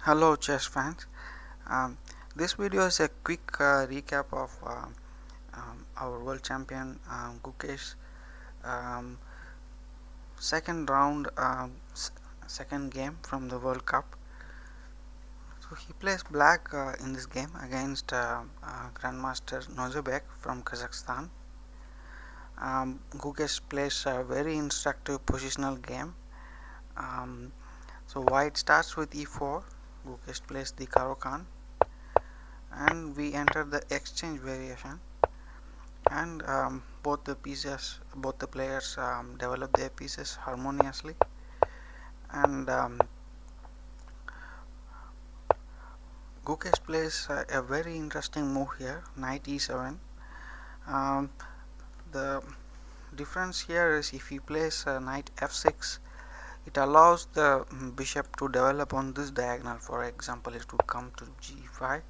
Hello chess fans. Um, this video is a quick recap of our world champion Gukesh um, second round second game from the World Cup. So he plays black in this game against Grandmaster Nozebek from Kazakhstan. Gukesh plays a very instructive positional game. Um, so white starts with e4. Gukesh plays the Caro-Kann, and we enter the exchange variation, and both the players develop their pieces harmoniously, and Gukesh plays a very interesting move here, knight e7. um, the difference here is if he plays knight f6, it allows the bishop to develop on this diagonal. For example, it would come to g5,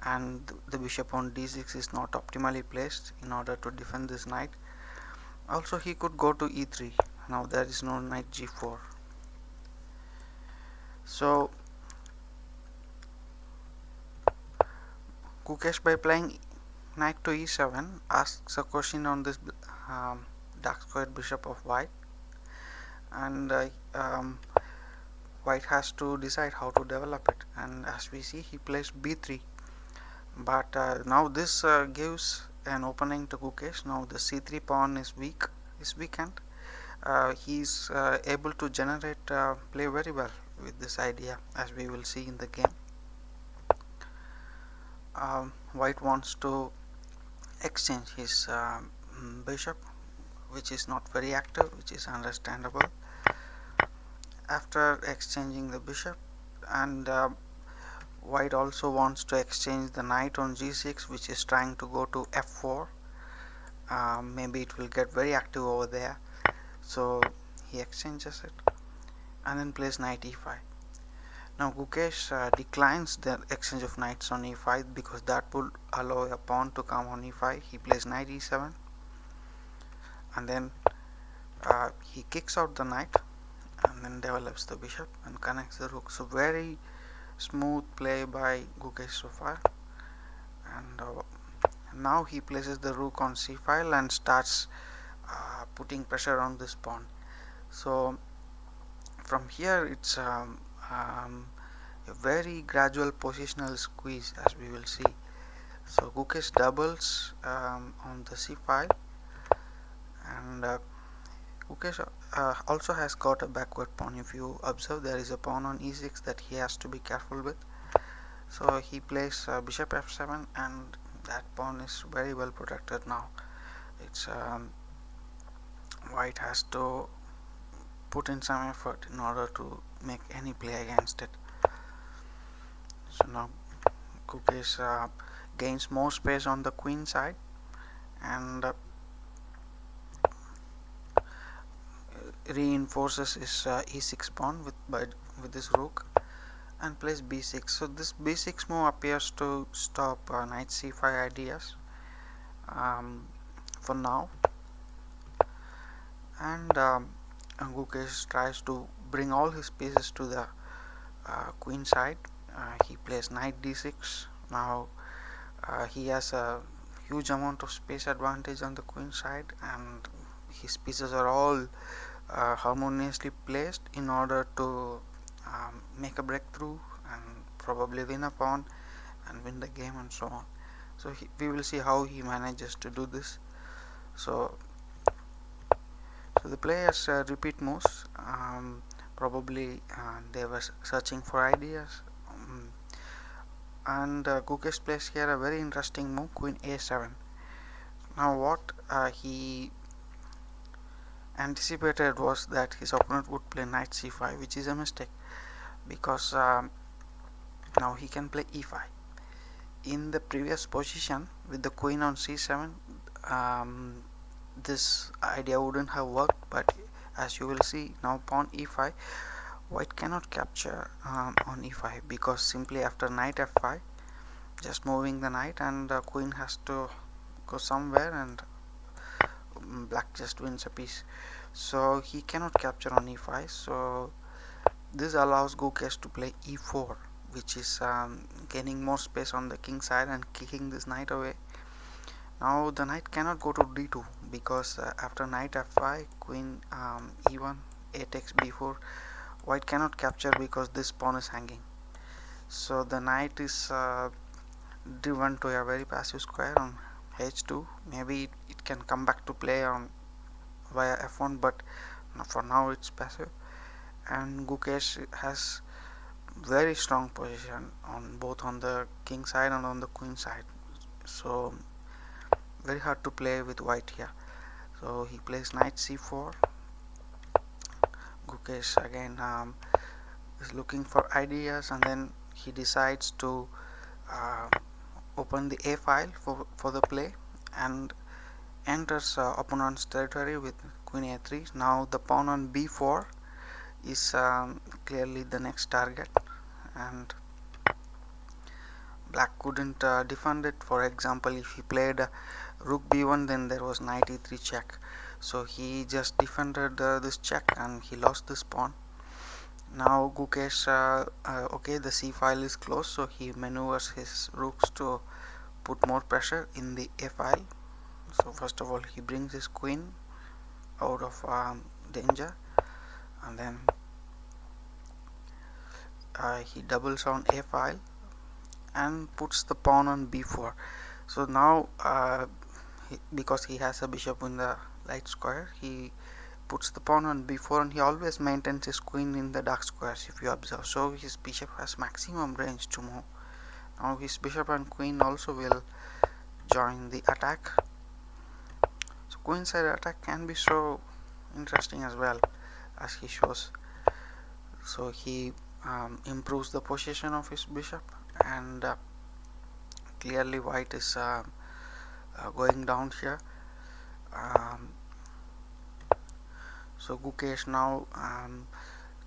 and the bishop on d6 is not optimally placed in order to defend this knight. Also, he could go to e3. Now there is no knight g4. So Gukesh, by playing knight to e7, asks a question on this dark squared bishop of white, and white has to decide how to develop it. And as we see, he plays b3, but now this gives an opening to Gukesh. Now the c3 pawn is weakened. He is able to generate play very well with this idea, as we will see in the game. White wants to exchange his bishop, which is not very active, which is understandable. After exchanging the bishop, and white also wants to exchange the knight on g6, which is trying to go to f4. Maybe it will get very active over there, so he exchanges it and then plays knight e5. Now Gukesh declines the exchange of knights on e5 because that would allow a pawn to come on e5. He plays knight e7, and then he kicks out the knight and then develops the bishop and connects the rook. So very smooth play by Gukesh so far. And now he places the rook on c file and starts putting pressure on this pawn. So from here it's a very gradual positional squeeze, as we will see. So Gukesh doubles on the c5, and Gukesh also has got a backward pawn. If you observe, there is a pawn on e6 that he has to be careful with. So he plays bishop f7, and that pawn is very well protected now. It's white has to put in some effort in order to make any play against it. So now Gukesh gains more space on the queen side, and reinforces his e6 pawn with this rook, and plays b6. So this b6 move appears to stop knight c5 ideas for now, and Gukesh tries to bring all his pieces to the queen side. He plays knight d6. Now he has a huge amount of space advantage on the queen side, and his pieces are all harmoniously placed in order to make a breakthrough and probably win a pawn and win the game, and so on. So we will see how he manages to do this. So the players repeat moves. Probably they were searching for ideas, and Gukesh plays here a very interesting move, queen a7. Now what he anticipated was that his opponent would play knight c5, which is a mistake, because now he can play e5. In the previous position with the queen on c7, this idea wouldn't have worked, but as you will see now, pawn e5, white cannot capture on e5, because simply after knight f5, just moving the knight, and the queen has to go somewhere, and black just wins a piece. So he cannot capture on e5. So this allows Gukesh to play e4, which is gaining more space on the king side and kicking this knight away. Now the knight cannot go to d2 because after knight f5, queen e1, a takes b4, white cannot capture because this pawn is hanging. So the knight is driven to a very passive square on h2. Maybe it can come back to play on via f1, but for now it's passive. And Gukesh has very strong position on both on the king side and on the queen side, so very hard to play with white here. So he plays knight c4. Gukesh again is looking for ideas, and then he decides to uh, open the a file for the play and enters opponent's territory with queen a3. Now the pawn on b4 is clearly the next target, and black couldn't defend it. For example, if he played rook b1, then there was knight e3 check, so he just defended this check and he lost this pawn. Now Gukesh, okay, the c file is closed, so he maneuvers his rooks to put more pressure in the a file. So first of all he brings his queen out of danger, and then he doubles on a file and puts the pawn on b4. So now because he has a bishop in the light square, he puts the pawn on b4, and he always maintains his queen in the dark squares if you observe. So his bishop has maximum range to move. Now his bishop and queen also will join the attack. So queenside attack can be so interesting as well, as he shows. So he improves the position of his bishop, and clearly white is going down here. So Gukesh now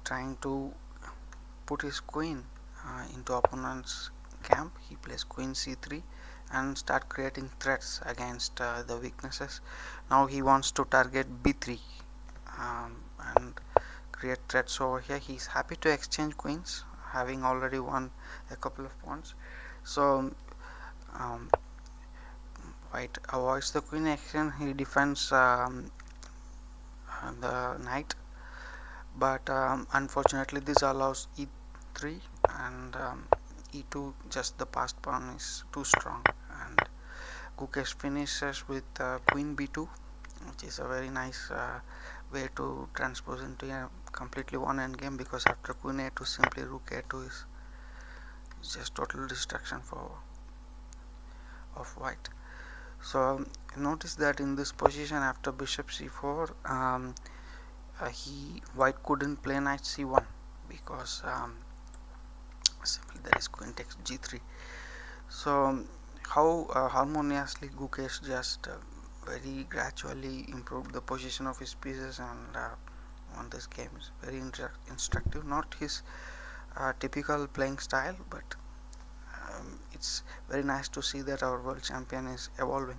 trying to put his queen into opponent's camp. He plays queen c3 and start creating threats against the weaknesses. Now he wants to target b3 and create threats over here. He's happy to exchange queens, having already won a couple of pawns. So white avoids the queen exchange. He defends the knight, but unfortunately this allows e3, and e2, just the passed pawn is too strong, and Gukesh finishes with queen b2, which is a very nice way to transpose into a completely one endgame, because after queen a2 simply rook a2 is just total destruction of white. So notice that in this position after bishop c4, white couldn't play knight c1 because simply there is queen takes g3. So how harmoniously Gukesh just very gradually improved the position of his pieces and won this game. Is very instructive. Not his typical playing style, but it's very nice to see that our world champion is evolving.